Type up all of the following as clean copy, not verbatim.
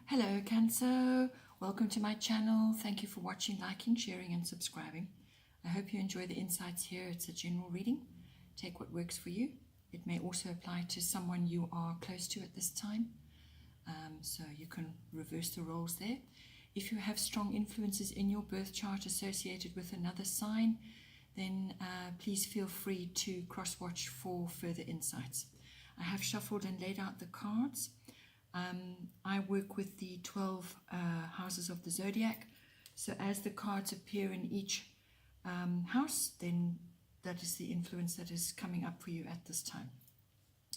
Hello Cancer, welcome to my channel. Thank you for watching, liking, sharing and subscribing. I hope you enjoy the insights here. It's a general reading. Take what works for you. It may also apply to someone you are close to at this time. So you can reverse the roles there. If you have strong influences in your birth chart associated with another sign, then please feel free to cross-watch for further insights. I have shuffled and laid out the cards. I work with the 12 houses of the zodiac. So as the cards appear in each house, then that is the influence that is coming up for you at this time.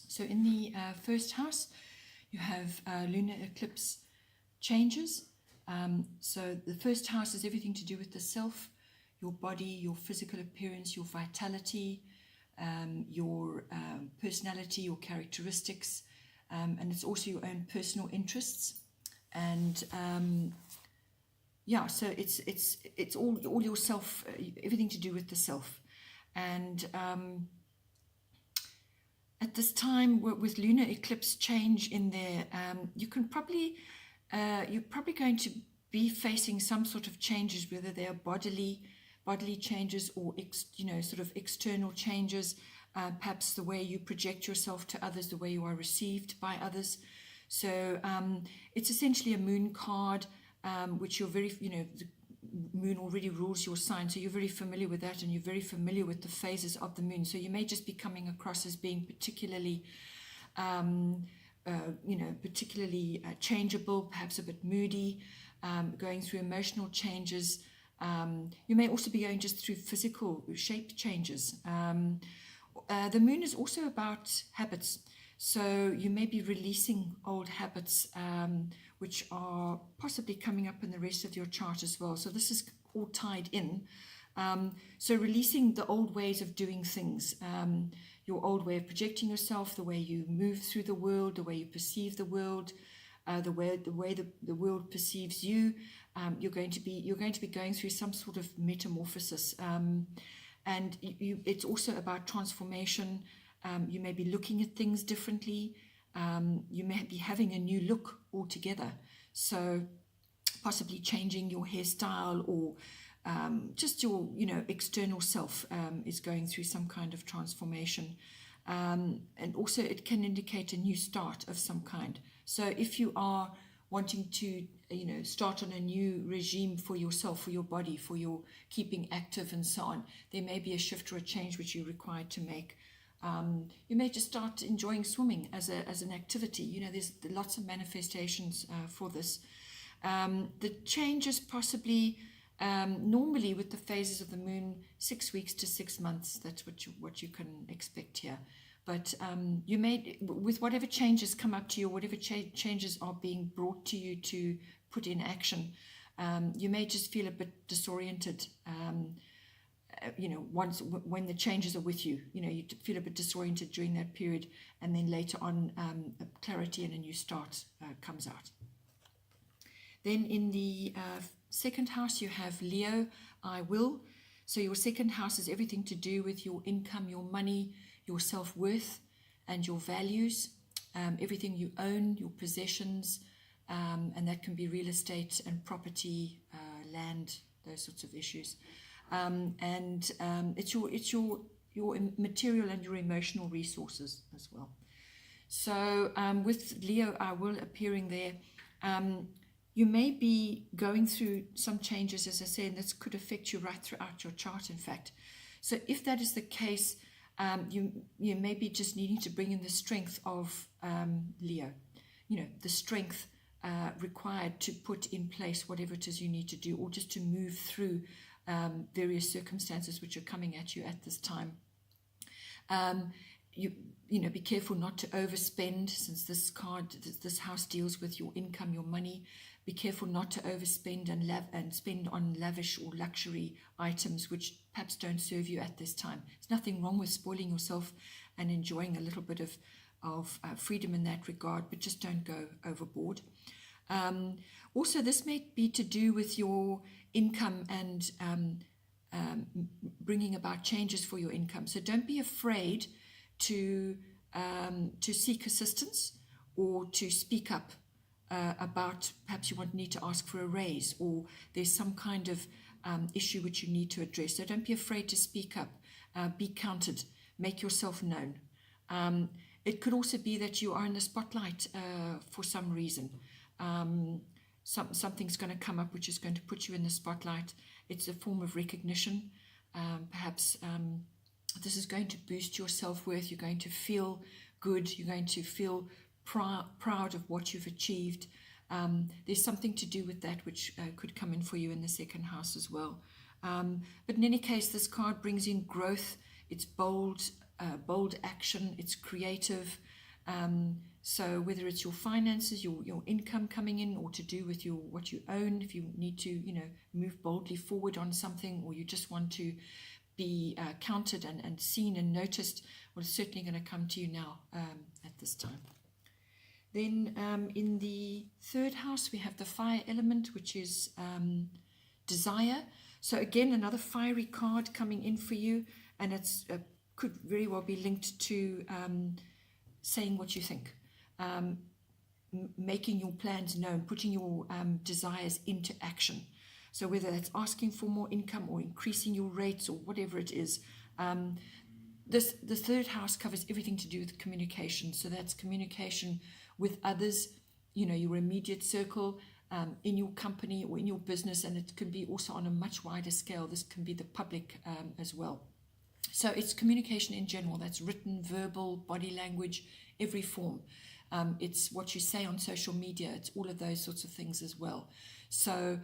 So in the first house, you have lunar eclipse changes. So the first house is everything to do with the self, your body, your physical appearance, your vitality, your personality, your characteristics. And it's also your own personal interests, and yeah, so it's all yourself, everything to do with the self. And at this time, with lunar eclipse change in there, you're probably going to be facing some sort of changes, whether they are bodily changes or sort of external changes. Perhaps the way you project yourself to others, the way you are received by others. So it's essentially a moon card, which you're very, the moon already rules your sign, so you're very familiar with that, and you're very familiar with the phases of the moon. So you may just be coming across as being particularly, particularly changeable, perhaps a bit moody, going through emotional changes. You may also be going just through physical shape changes. The moon is also about habits, so you may be releasing old habits which are possibly coming up in the rest of your chart as well. So this is all tied in. So releasing the old ways of doing things, your old way of projecting yourself, the way you move through the world, the way you perceive the world, the way the world perceives you. You're going to be going through some sort of metamorphosis. And it's also about transformation. You may be looking at things differently. You may be having a new look altogether. So possibly changing your hairstyle, or just your external self is going through some kind of transformation. And also it can indicate a new start of some kind. So if you are wanting to start on a new regime for yourself, for your body, for your keeping active and so on, there may be a shift or a change which you're required to make. You may just start enjoying swimming as an activity. There's lots of manifestations for this. The change is possibly normally with the phases of the moon 6 weeks to 6 months. That's what you can expect here. But you may, with whatever changes come up to you, whatever changes are being brought to you to put in action, you may just feel a bit disoriented. When the changes are with you, you feel a bit disoriented during that period, and then later on, clarity and a new start comes out. Then in the second house, you have Leo, I will. So your second house is everything to do with your income, your money, your self-worth and your values, everything you own, your possessions, and that can be real estate and property, land, those sorts of issues. It's your material and your emotional resources as well. So with Leo, I will appearing there, you may be going through some changes, as I say, and this could affect you right throughout your chart, in fact. So if that is the case, you may be just needing to bring in the strength of Leo, the strength required to put in place whatever it is you need to do, or just to move through various circumstances which are coming at you at this time. Be careful not to overspend, since this house deals with your income, your money. Be careful not to overspend and spend on lavish or luxury items which perhaps don't serve you at this time. There's nothing wrong with spoiling yourself and enjoying a little bit of freedom in that regard, but just don't go overboard. Also, this may be to do with your income and bringing about changes for your income. So don't be afraid to seek assistance or to speak up about perhaps you need to ask for a raise, or there's some kind of issue which you need to address. So don't be afraid to speak up, be counted, make yourself known. It could also be that you are in the spotlight for some reason. Something's going to come up which is going to put you in the spotlight. It's a form of recognition. Perhaps this is going to boost your self-worth. You're going to feel good. You're going to feel proud of what you've achieved. There's something to do with that which could come in for you in the second house as well. But in any case, this card brings in growth. It's bold action. It's creative. So whether it's your finances, your income coming in, or to do with what you own, if you need to, move boldly forward on something, or you just want to be counted and seen and noticed, well, it's certainly going to come to you now at this time. Then in the third house, we have the fire element, which is desire. So again, another fiery card coming in for you, and it's could very well be linked to saying what you think, making your plans known, putting your desires into action. So whether that's asking for more income or increasing your rates or whatever it is, the third house covers everything to do with communication. So that's communication with others, your immediate circle, in your company or in your business, and it can be also on a much wider scale. This can be the public as well. So it's communication in general. That's written, verbal, body language, every form. It's what you say on social media. It's all of those sorts of things as well. So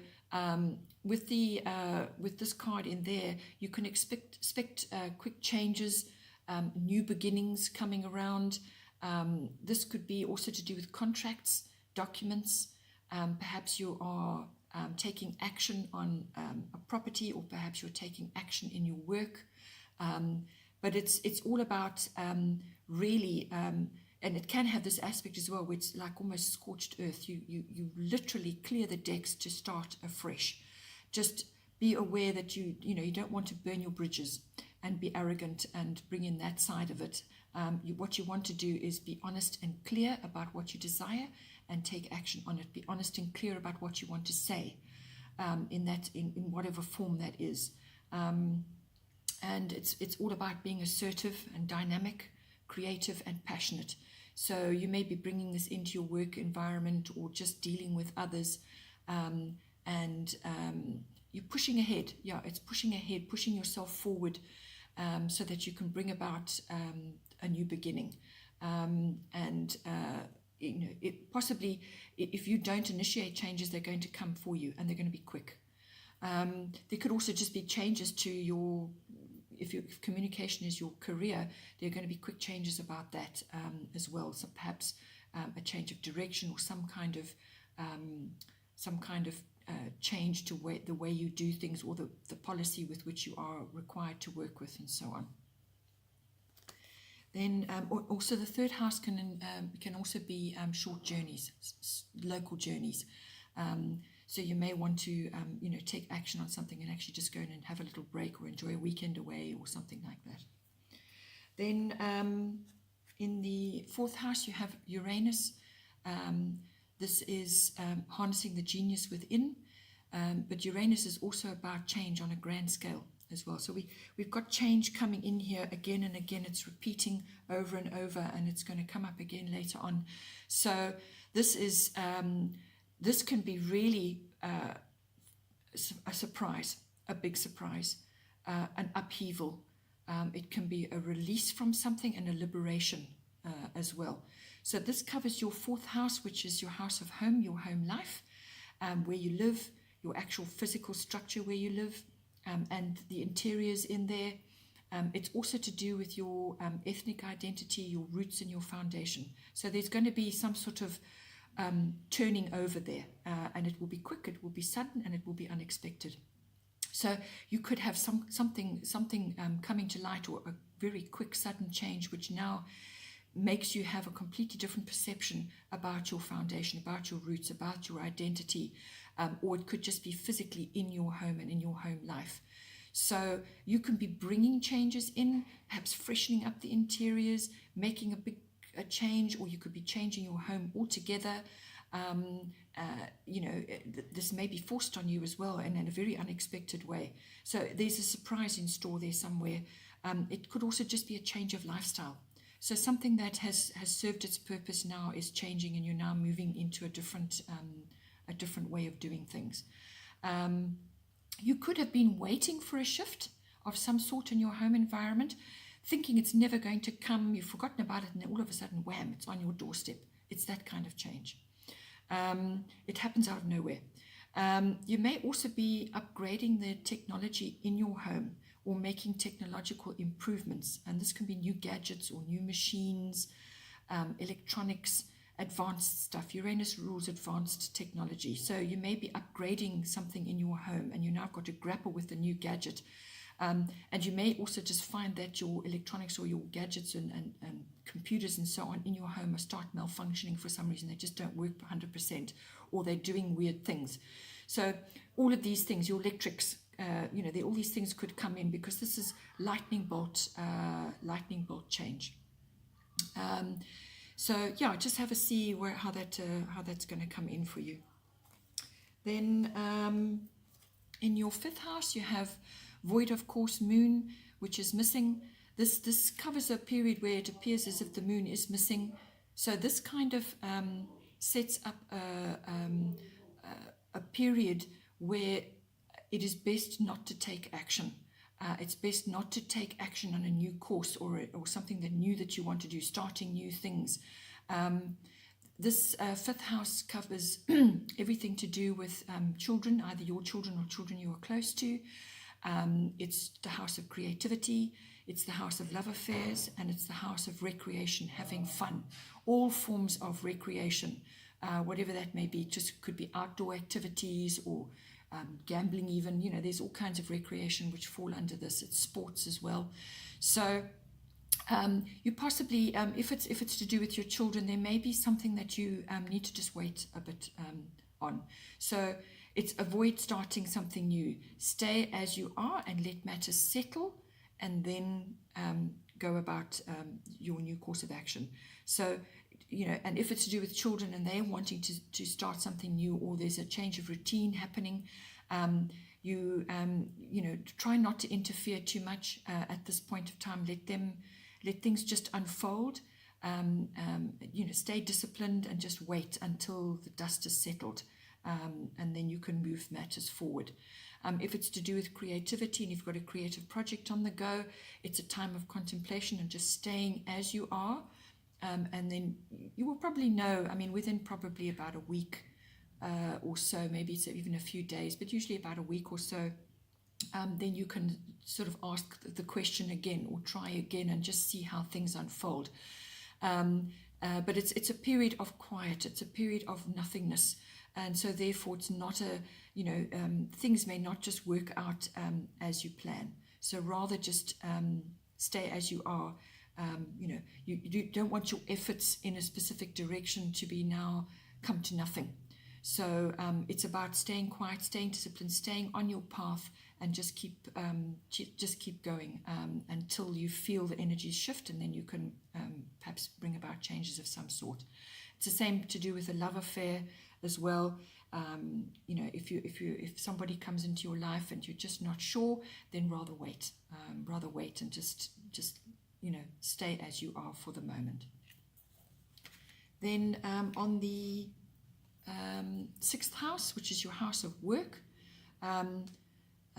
with this card in there, you can expect quick changes, new beginnings coming around. This could be also to do with contracts, documents. Perhaps you are taking action on a property, or perhaps you're taking action in your work. But it's all about really, and it can have this aspect as well, where it's like almost scorched earth. You literally clear the decks to start afresh. Just be aware that you don't want to burn your bridges and be arrogant and bring in that side of it. What you want to do is be honest and clear about what you desire and take action on it. Be honest and clear about what you want to say in whatever form that is. And it's all about being assertive and dynamic, creative and passionate. So you may be bringing this into your work environment or just dealing with others, and you're pushing ahead. Yeah, it's pushing ahead, pushing yourself forward, so that you can bring about a new beginning. Possibly, if you don't initiate changes, they're going to come for you, and they're going to be quick. There could also just be changes to if communication is your career, there are going to be quick changes about that as well. So perhaps a change of direction, or some kind of change to the way you do things, or the policy with which you are required to work with, and so on. Then also the third house can also be short journeys, local journeys. So you may want to take action on something and actually just go in and have a little break, or enjoy a weekend away, or something like that. Then in the fourth house you have Uranus. This is harnessing the genius within, but Uranus is also about change on a grand scale as well. So we've got change coming in here again and again. It's repeating over and over, and it's going to come up again later on. So this is this can be really a surprise, a big surprise, an upheaval. It can be a release from something and a liberation as well. So this covers your fourth house, which is your house of home, your home life, where you live, your actual physical structure where you live, and the interiors in there. It's also to do with your ethnic identity, your roots and your foundation. So there's going to be some sort of turning over there, and it will be quick, it will be sudden, and it will be unexpected. So you could have something coming to light, or a very quick sudden change, which now makes you have a completely different perception about your foundation, about your roots, about your identity, or it could just be physically in your home and in your home life. So you can be bringing changes in, perhaps freshening up the interiors, making a change, or you could be changing your home altogether. This may be forced on you as well and in a very unexpected way. So there's a surprise in store there somewhere. It could also just be a change of lifestyle. So something that has served its purpose now is changing, and you're now moving into a different way of doing things. You could have been waiting for a shift of some sort in your home environment, thinking it's never going to come. You've forgotten about it, and all of a sudden, wham, it's on your doorstep. It's that kind of change. It happens out of nowhere. You may also be upgrading the technology in your home or making technological improvements. And this can be new gadgets or new machines, electronics, advanced stuff. Uranus rules advanced technology. So you may be upgrading something in your home, and you now got to grapple with the new gadget. And you may also just find that your electronics or your gadgets and computers and so on in your home start malfunctioning for some reason. They just don't work 100%, or they're doing weird things. So all of these things, your electrics, all these things could come in, because this is lightning bolt change. Just have a see how that's going to come in for you. Then in your 5th house, you have void of course moon, which is missing. This covers a period where it appears as if the moon is missing. So this kind of sets up a period where it is best not to take action. It's best not to take action on a new course or something new that you want to do, starting new things. This 5th house covers everything to do with children, either your children or children you are close to. It's the house of creativity, it's the house of love affairs, and it's the house of recreation, having fun. All forms of recreation, whatever that may be, just could be outdoor activities or gambling even. There's all kinds of recreation which fall under this. It's sports as well. So you possibly, if it's to do with your children, there may be something that you need to just wait a bit on. So it's avoid starting something new. Stay as you are and let matters settle, and then go about your new course of action. So, and if it's to do with children and they're wanting to start something new, or there's a change of routine happening, try not to interfere too much at this point of time. Let things just unfold. Stay disciplined and just wait until the dust is settled. And then you can move matters forward. If it's to do with creativity and you've got a creative project on the go, it's a time of contemplation and just staying as you are. And then you will probably know, within probably about a week or so, maybe it's even a few days, but usually about a week or so, then you can sort of ask the question again or try again and just see how things unfold. But it's a period of quiet, it's a period of nothingness. And so therefore it's not things may not just work out as you plan. So rather just stay as you are. You don't want your efforts in a specific direction to be now come to nothing. So it's about staying quiet, staying disciplined, staying on your path, and just keep going until you feel the energies shift, and then you can perhaps bring about changes of some sort. It's the same to do with a love affair as well. If somebody comes into your life and you're just not sure, then rather wait and just stay as you are for the moment. Then on the 6th house, which is your house of work,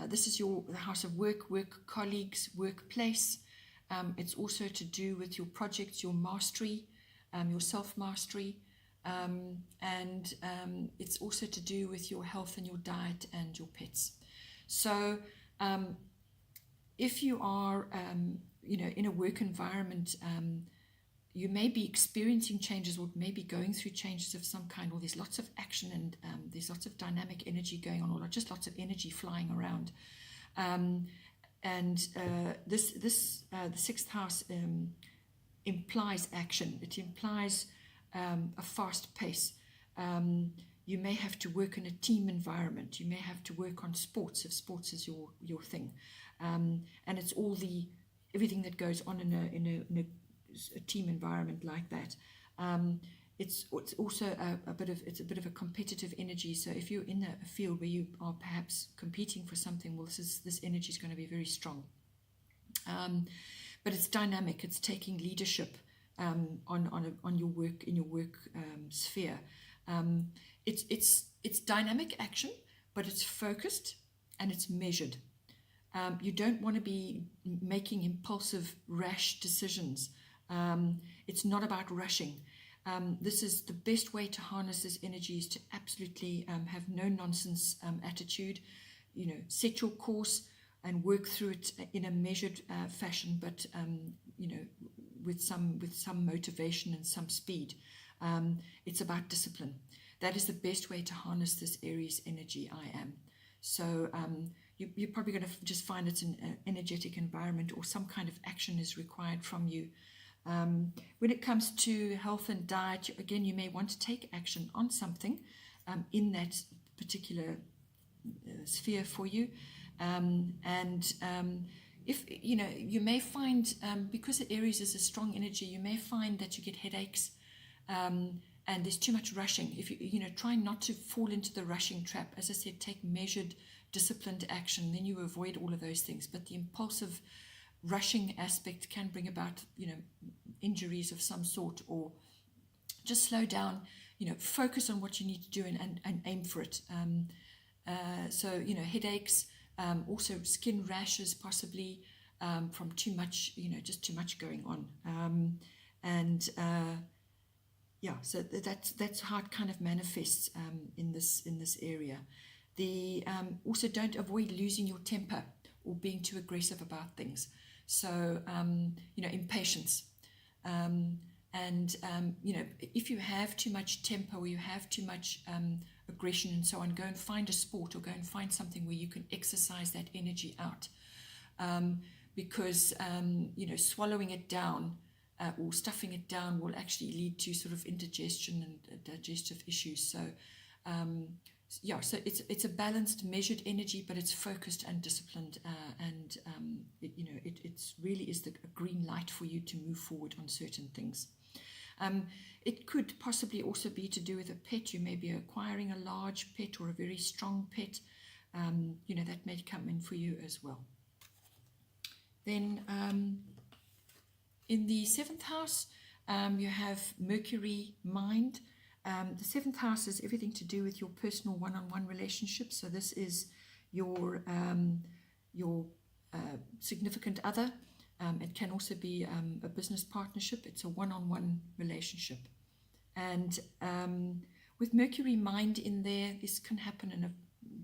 this is the house of work colleagues, workplace. It's also to do with your projects, your mastery, your self-mastery. And it's also to do with your health and your diet and your pets. So if you are in a work environment, you may be experiencing changes or maybe going through changes of some kind, or there's lots of action and there's lots of dynamic energy going on, or just lots of energy flying around. The 6th house implies action. It implies a fast pace. You may have to work in a team environment. You may have to work on sports if sports is your thing. And it's everything that goes on in a team environment like that. it's also a bit of a competitive energy. So if you're in a field where you are perhaps competing for something, well, this energy is going to be very strong. But it's dynamic. It's taking leadership on your work, in your work sphere. It's dynamic action, but it's focused and it's measured. You don't want to be making impulsive, rash decisions. It's not about rushing. This is the best way to harness this energy, is to absolutely have no nonsense attitude. Set your course and work through it in a measured fashion, but with some motivation and some speed. It's about discipline. That is the best way to harness this Aries energy, I am. So you're probably going to just find it's an energetic environment, or some kind of action is required from you. When it comes to health and diet, again, you may want to take action on something in that particular sphere for you. If you may find, because Aries is a strong energy, you may find that you get headaches, and there's too much rushing. If you try not to fall into the rushing trap. As I said, take measured, disciplined action, then you avoid all of those things. But the impulsive rushing aspect can bring about injuries of some sort, or just slow down, focus on what you need to do and aim for it. So headaches, also skin rashes possibly from too much, just too much going on. So that's how it kind of manifests in this area. Also don't avoid losing your temper or being too aggressive about things. So impatience. If you have too much temper, or you have too much aggression and so on, go and find a sport, or go and find something where you can exercise that energy out. Because swallowing it down or stuffing it down will actually lead to sort of indigestion and digestive issues. So so it's a balanced, measured energy, but it's focused and disciplined, it really is a green light for you to move forward on certain things. It could possibly also be to do with a pet. You may be acquiring a large pet or a very strong pet. That may come in for you as well. Then in the 7th house, you have Mercury, mind. The 7th house is everything to do with your personal one-on-one relationships. So this is your significant other. It can also be a business partnership. It's a one-on-one relationship. And with Mercury, mind in there, this can happen and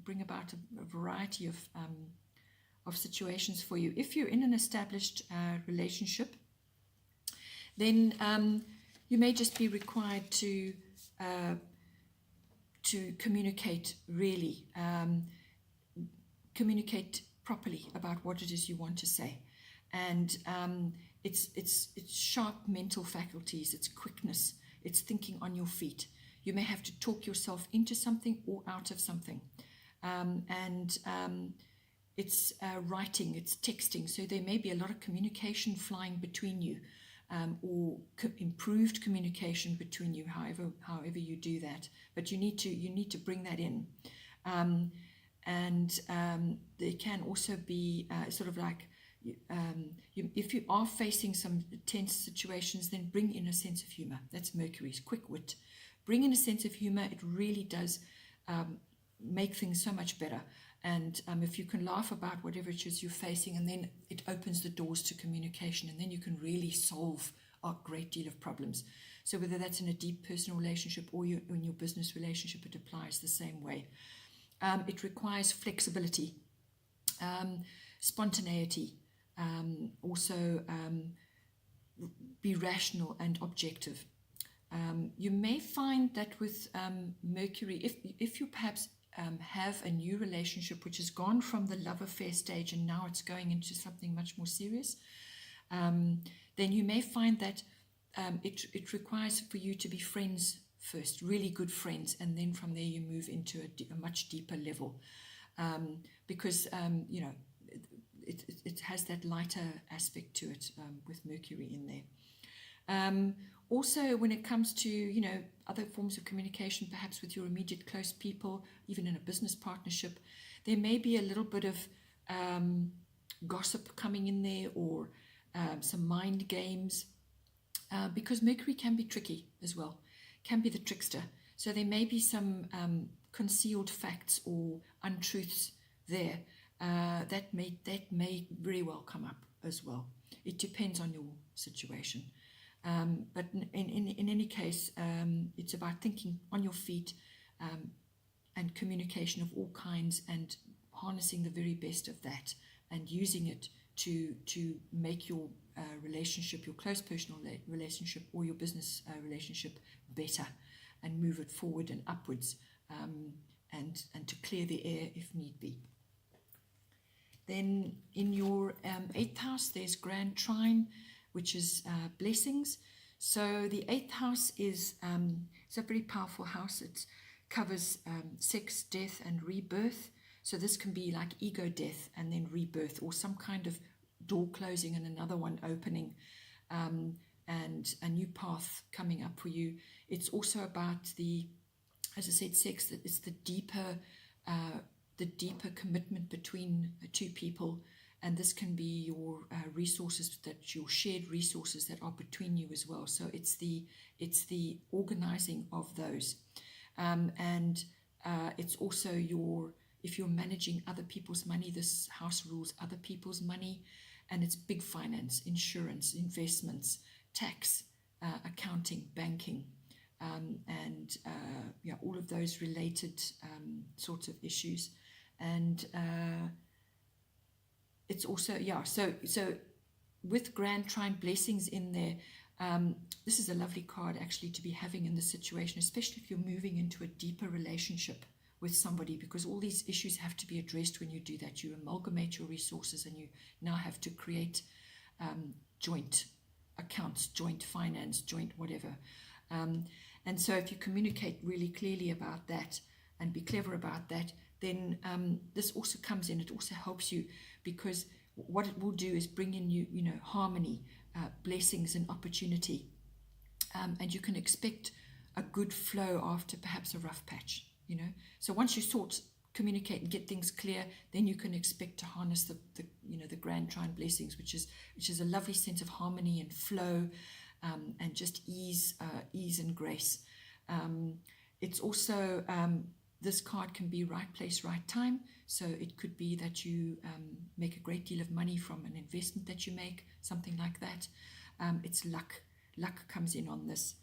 bring about a variety of situations for you. If you're in an established relationship, then you may just be required to communicate, really, communicate properly about what it is you want to say. And it's sharp mental faculties, it's quickness, it's thinking on your feet. You may have to talk yourself into something or out of something. It's writing, it's texting. So there may be a lot of communication flying between you, or improved communication between you, however you do that. But you need to bring that in. There can also be sort of like, if you are facing some tense situations, then bring in a sense of humor. That's Mercury's quick wit. Bring in a sense of humor. It really does make things so much better. And if you can laugh about whatever it is you're facing, and then it opens the doors to communication, and then you can really solve a great deal of problems. So whether that's in a deep personal relationship or in your business relationship, it applies the same way. It requires flexibility, spontaneity, also be rational and objective. You may find that with Mercury, if you perhaps have a new relationship which has gone from the love affair stage and now it's going into something much more serious, then you may find that it requires for you to be friends first, really good friends, and then from there you move into a much deeper level, because it has that lighter aspect to it with Mercury in there. Also, when it comes to, other forms of communication, perhaps with your immediate close people, even in a business partnership, there may be a little bit of gossip coming in there, or some mind games, because Mercury can be tricky as well, can be the trickster. So there may be some concealed facts or untruths there that may very well come up as well. It depends on your situation. But in any case, it's about thinking on your feet, and communication of all kinds, and harnessing the very best of that, and using it to make your relationship, your close personal relationship, or your business relationship better, and move it forward and upwards, and to clear the air if need be. Then in your 8th house, there's Grand Trine, which is blessings. So the 8th house is it's a very powerful house. It covers sex, death, and rebirth. So this can be like ego death and then rebirth, or some kind of door closing and another one opening, and a new path coming up for you. It's also about as I said, sex. It's the deeper commitment between two people, and this can be your resources, your shared resources that are between you as well. So it's the organizing of those, and it's also if you're managing other people's money, this house rules other people's money, and it's big finance, insurance, investments, tax, accounting, banking, and all of those related sorts of issues. And it's also, so with Grand Trine blessings in there, this is a lovely card actually to be having in this situation, especially if you're moving into a deeper relationship with somebody, because all these issues have to be addressed when you do that. You amalgamate your resources, and you now have to create joint accounts, joint finance, joint whatever. And so if you communicate really clearly about that and be clever about that, then this also comes in. It also helps you, because what it will do is bring in harmony, blessings, and opportunity. And you can expect a good flow after perhaps a rough patch, So once you communicate and get things clear, then you can expect to harness the Grand Trine blessings, which is a lovely sense of harmony and flow, and just ease and grace. It's also, this card can be right place, right time. So it could be that you make a great deal of money from an investment that you make, something like that. It's luck. Luck comes in on this.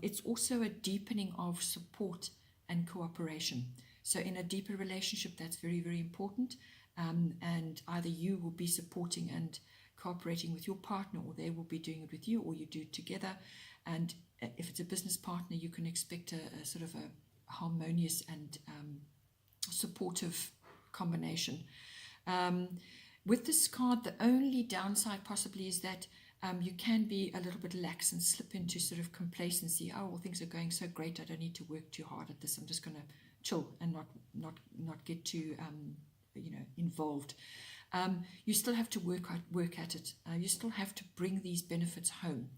It's also a deepening of support and cooperation. So in a deeper relationship, that's very, very important. And either you will be supporting and cooperating with your partner, or they will be doing it with you, or you do it together. And if it's a business partner, you can expect a sort of a harmonious and supportive combination. With this card, the only downside possibly is that you can be a little bit lax and slip into sort of complacency. Oh, well, things are going so great, I don't need to work too hard at this. I'm just going to chill and not get too involved. You still have to work at it. You still have to bring these benefits home.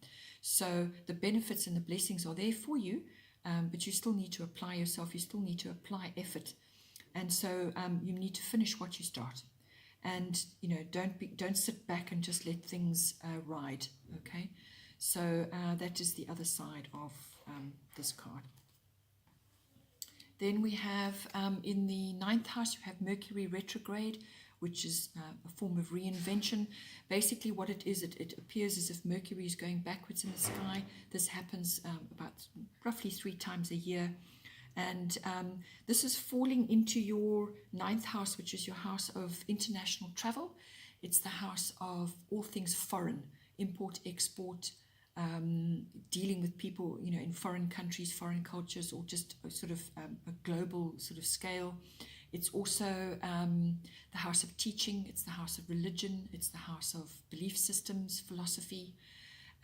So the benefits and the blessings are there for you, but you still need to apply yourself. You still need to apply effort, and so you need to finish what you start. And don't sit back and just let things ride. Okay, so that is the other side of this card. Then we have in the 9th house, you have Mercury retrograde, which is a form of reinvention. Basically what it is, it appears as if Mercury is going backwards in the sky. This happens about roughly 3 times a year. And this is falling into your 9th house, which is your house of international travel. It's the house of all things foreign, import, export, dealing with people, in foreign countries, foreign cultures, or just sort of a global sort of scale. It's also the house of teaching. It's the house of religion. It's the house of belief systems, philosophy,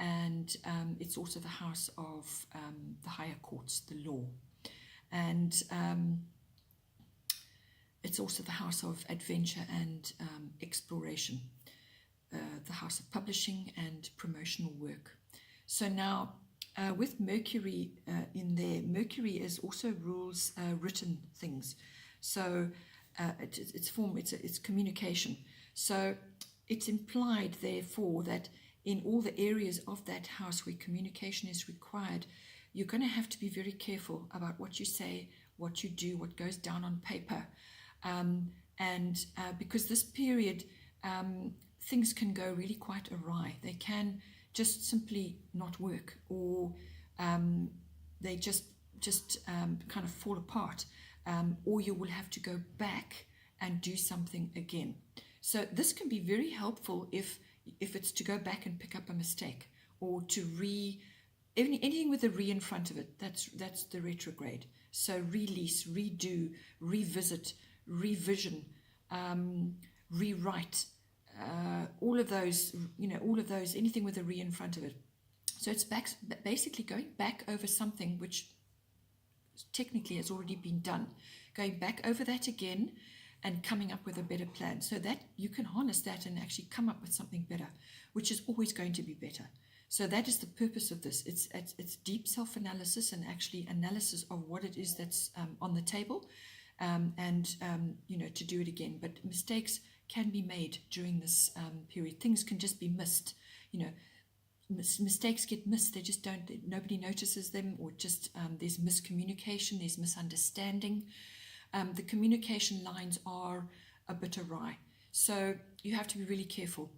and it's also the house of the higher courts, the law. And it's also the house of adventure and exploration, the house of publishing and promotional work. So now with Mercury in there, Mercury is also rules written things. So it's communication. So it's implied, therefore, that in all the areas of that house where communication is required, you're going to have to be very careful about what you say, what you do, what goes down on paper. Because this period, things can go really quite awry. They can just simply not work, or they just kind of fall apart, or you will have to go back and do something again. So this can be very helpful if it's to go back and pick up a mistake, or to anything with a re in front of it. That's the retrograde. So release, redo, revisit, revision, rewrite, all of those, anything with a re in front of it. So it's basically going back over something which technically has already been done, going back over that again and coming up with a better plan, so that you can harness that and actually come up with something better, which is always going to be better. So that is the purpose of this. It's deep self-analysis and actually analysis of what it is that's on the table, to do it again. But mistakes can be made during this period. Things can just be missed. Mistakes get missed. They just don't. Nobody notices them, or just there's miscommunication. There's misunderstanding. The communication lines are a bit awry. So you have to be really careful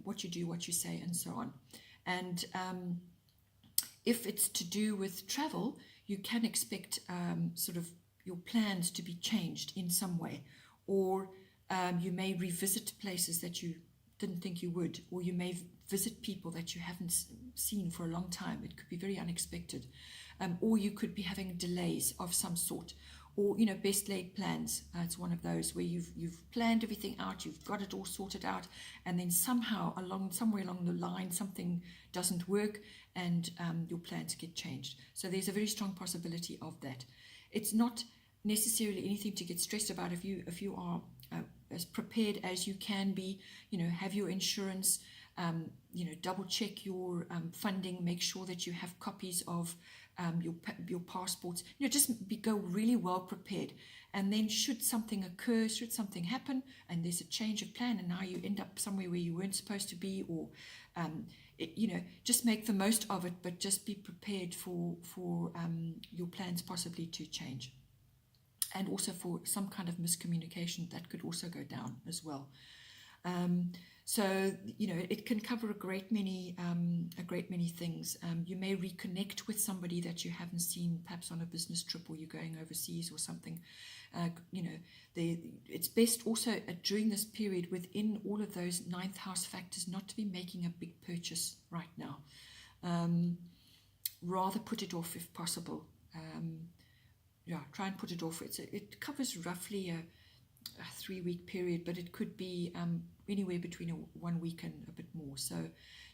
what you do, what you say, and so on. And if it's to do with travel, you can expect sort of your plans to be changed in some way, or you may revisit places that you didn't think you would, or you may visit people that you haven't seen for a long time. It could be very unexpected, or you could be having delays of some sort, or best laid plans. It's one of those where you've planned everything out, you've got it all sorted out, and then somewhere along the line something doesn't work, and your plans get changed. So there's a very strong possibility of that. It's not necessarily anything to get stressed about if you are as prepared as you can be. Have your insurance, double check your funding, make sure that you have copies of your passports. Go really well prepared. And then should something occur, should something happen, and there's a change of plan, and now you end up somewhere where you weren't supposed to be, or just make the most of it, but just be prepared for your plans possibly to change. And also for some kind of miscommunication that could also go down as well. So it can cover a great many things. You may reconnect with somebody that you haven't seen, perhaps on a business trip, or you're going overseas or something. It's best also during this period, within all of those ninth house factors, not to be making a big purchase right now. Rather put it off if possible. Try and put it off. It covers roughly a 3-week period, but it could be anywhere between 1 week and a bit more. So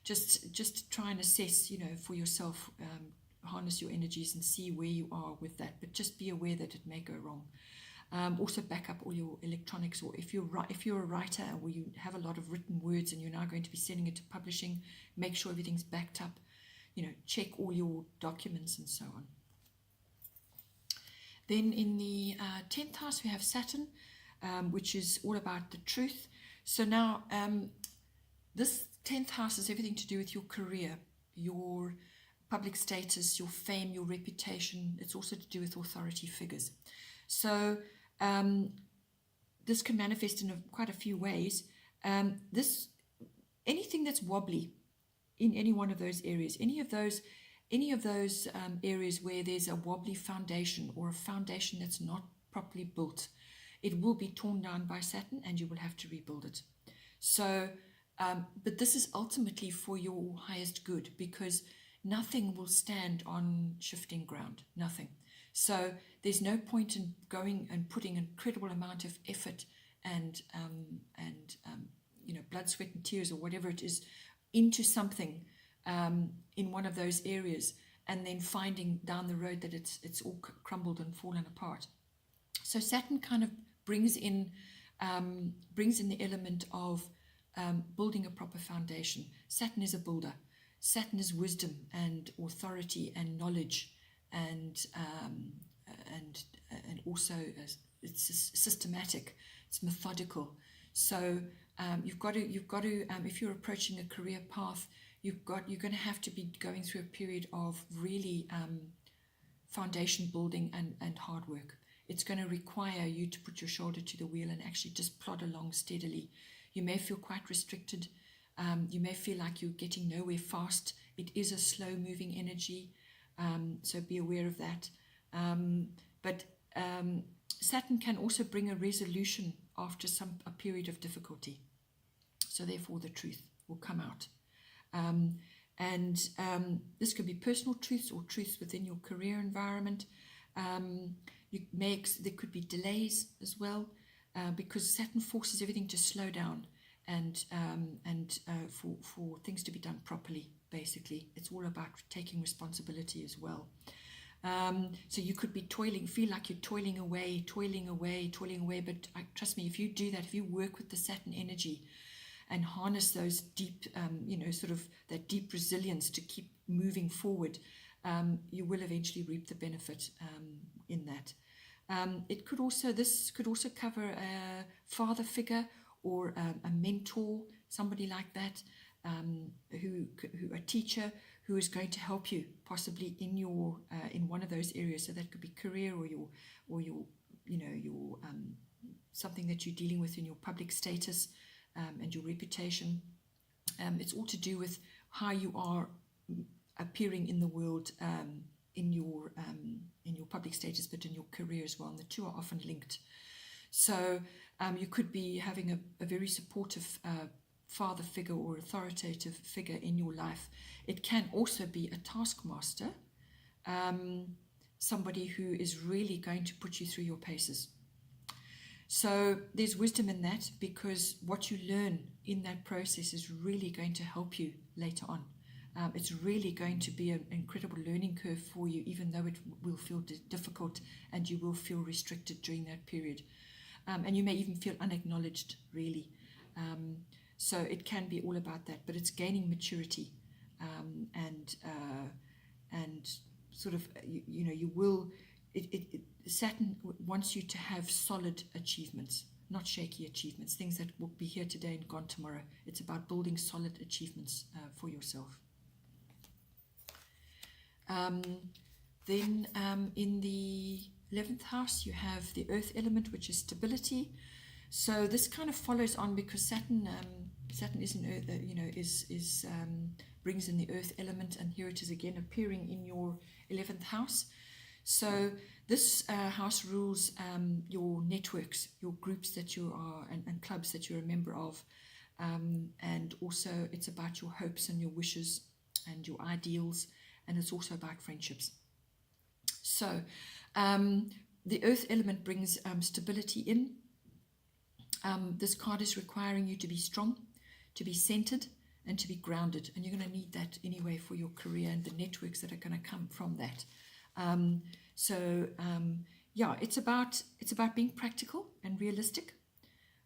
just try and assess, for yourself, harness your energies and see where you are with that. But just be aware that it may go wrong. Also back up all your electronics, or if you're a writer or you have a lot of written words and you're now going to be sending it to publishing, make sure everything's backed up. Check all your documents and so on. Then in the 10th house, we have Saturn, which is all about the truth. So now this 10th house is everything to do with your career, your public status, your fame, your reputation. It's also to do with authority figures. So this can manifest in quite a few ways. Anything that's wobbly in any one of those areas, any of those areas where there's a wobbly foundation, or a foundation that's not properly built, it will be torn down by Saturn and you will have to rebuild it. So, but this is ultimately for your highest good, because nothing will stand on shifting ground, nothing. So there's no point in going and putting an incredible amount of effort and blood, sweat and tears, or whatever it is, into something in one of those areas, and then finding down the road that it's all crumbled and fallen apart. So Saturn kind of brings in the element of building a proper foundation. Saturn is a builder. Saturn is wisdom and authority and knowledge, and also it's systematic, it's methodical. So you've got to if you're approaching a career path, you're going to have to be going through a period of really foundation building and hard work. It's going to require you to put your shoulder to the wheel and actually just plod along steadily. You may feel quite restricted. You may feel like you're getting nowhere fast. It is a slow-moving energy, so be aware of that. But Saturn can also bring a resolution after a period of difficulty. So therefore, the truth will come out. This could be personal truths or truths within your career environment. There could be delays as well, because Saturn forces everything to slow down and for things to be done properly. Basically, it's all about taking responsibility as well. So you could be feel like you're toiling away, but trust me, if you do that, if you work with the Saturn energy and harness those deep, sort of that deep resilience to keep moving forward, you will eventually reap the benefit in that. This could also cover a father figure or a mentor, somebody like that, who a teacher who is going to help you possibly in your in one of those areas. So that could be career or your something that you're dealing with in your public status and your reputation. It's all to do with how you are appearing in the world, in your public status, but in your career as well. And the two are often linked. So you could be having a very supportive father figure or authoritative figure in your life. It can also be a taskmaster, somebody who is really going to put you through your paces. So there's wisdom in that, because what you learn in that process is really going to help you later on. It's really going to be an incredible learning curve for you, even though it will feel difficult and you will feel restricted during that period. And you may even feel unacknowledged, really. So it can be all about that, but it's gaining maturity, and sort of, you will. Saturn wants you to have solid achievements, not shaky achievements, things that will be here today and gone tomorrow. It's about building solid achievements for yourself. Then in the 11th house, you have the earth element, which is stability. So this kind of follows on because Saturn is in earth, brings in the earth element, and here it is again appearing in your 11th house. So this house rules your networks, your groups that you are, and clubs that you're a member of, and also it's about your hopes and your wishes and your ideals, and it's also about friendships. So the earth element brings stability in. This card is requiring you to be strong, to be centered, and to be grounded, and you're going to need that anyway for your career and the networks that are going to come from that. It's about being practical and realistic.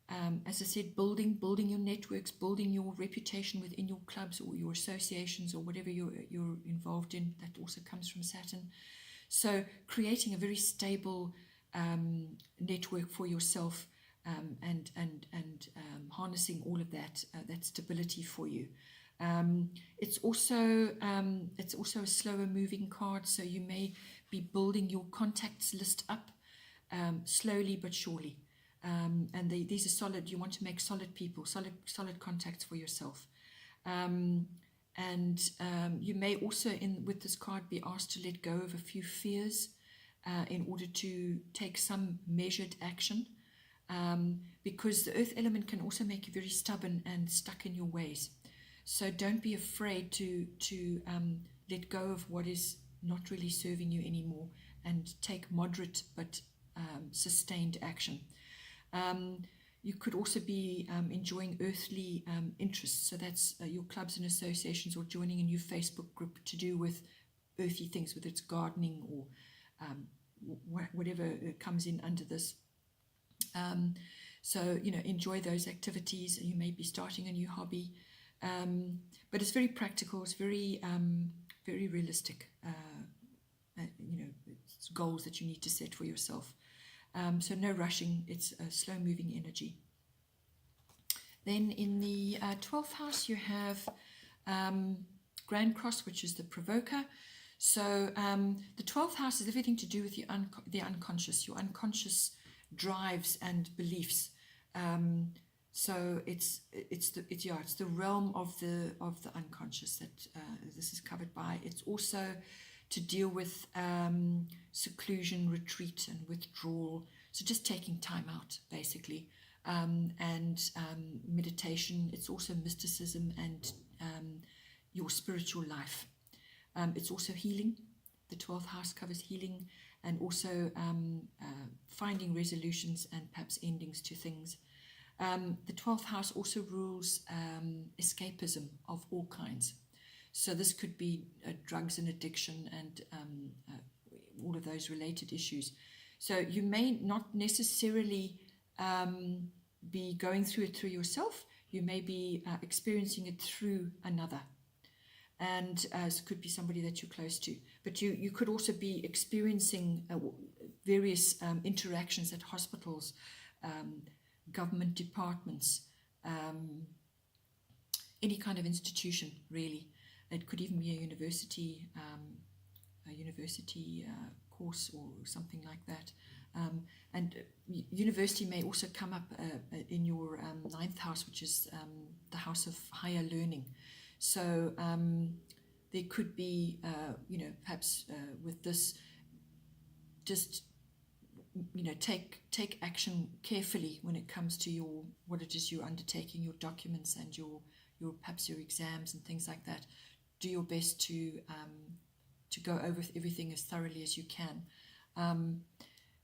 As I said, building your networks, building your reputation within your clubs or your associations or whatever you're involved in. That also comes from Saturn. So creating a very stable network for yourself, and harnessing all of that stability for you. It's also a slower moving card, so you may be building your contacts list up slowly but surely. And these are solid. You want to make solid people, solid contacts for yourself. You may also, with this card, be asked to let go of a few fears in order to take some measured action. Because the earth element can also make you very stubborn and stuck in your ways. So don't be afraid to let go of what is not really serving you anymore and take moderate but sustained action. You could also be enjoying earthly interests. So that's your clubs and associations, or joining a new Facebook group to do with earthy things, whether it's gardening or whatever comes in under this. So enjoy those activities. You may be starting a new hobby. But it's very practical. It's very very realistic. It's goals that you need to set for yourself. So no rushing. It's a slow moving energy. Then in the 12th house, you have Grand Cross, which is the provoker. So the 12th house is everything to do with the unconscious, your unconscious drives and beliefs. So it's the realm of the unconscious that this is covered by. It's also to deal with seclusion, retreat, and withdrawal. So just taking time out, basically, and meditation. It's also mysticism and your spiritual life. It's also healing. The 12th house covers healing and also finding resolutions and perhaps endings to things. The 12th house also rules escapism of all kinds. So this could be drugs and addiction and all of those related issues. So you may not necessarily be going through it through yourself. You may be experiencing it through another. And it could be somebody that you're close to. But you could also be experiencing various interactions at hospitals, government departments, any kind of institution, really. It could even be a university course or something like that. And university may also come up in your 9th house, which is the house of higher learning. So there could be, perhaps with this, just, take action carefully when it comes to what it is you're undertaking, your documents and your perhaps your exams and things like that. Do your best to go over everything as thoroughly as you can.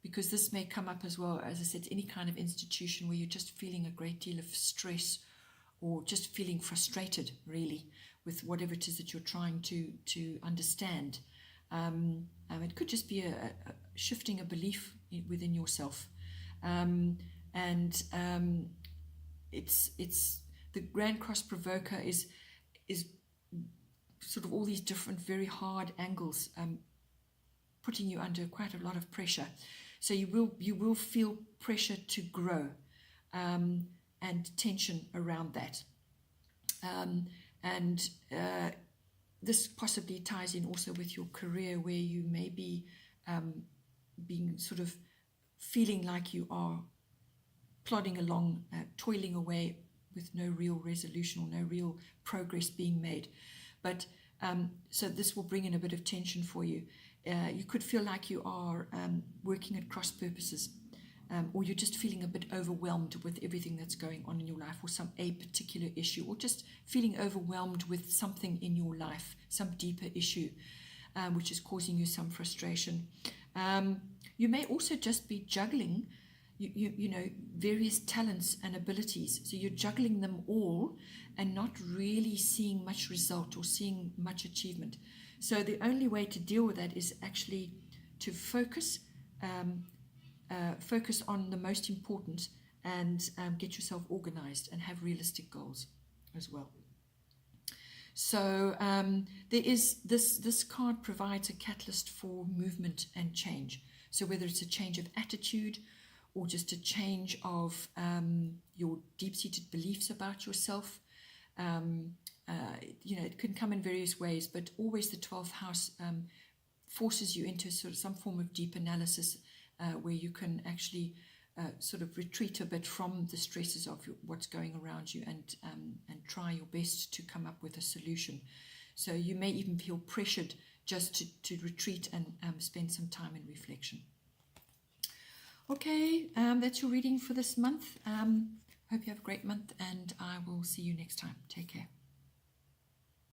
Because this may come up as well, as I said, any kind of institution where you're just feeling a great deal of stress or just feeling frustrated, really, with whatever it is that you're trying to understand. It could just be a shifting a belief within yourself. It's the Grand Cross Provoker is sort of all these different very hard angles, putting you under quite a lot of pressure. So you will feel pressure to grow, and tension around that. This possibly ties in also with your career, where you may be being sort of feeling like you are plodding along, toiling away with no real resolution or no real progress being made. But so this will bring in a bit of tension for you. You could feel like you are working at cross purposes. Or you're just feeling a bit overwhelmed with everything that's going on in your life, or a particular issue, or just feeling overwhelmed with something in your life, some deeper issue, which is causing you some frustration. You may also just be juggling, various talents and abilities. So you're juggling them all and not really seeing much result or seeing much achievement. So the only way to deal with that is actually to focus on the most important and get yourself organized and have realistic goals as well. So there is this card provides a catalyst for movement and change. So whether it's a change of attitude or just a change of your deep-seated beliefs about yourself, it can come in various ways, but always the 12th house forces you into sort of some form of deep analysis, where you can actually sort of retreat a bit from the stresses of what's going around you and try your best to come up with a solution. So you may even feel pressured just to retreat and spend some time in reflection. Okay, that's your reading for this month. Hope you have a great month, and I will see you next time. Take care.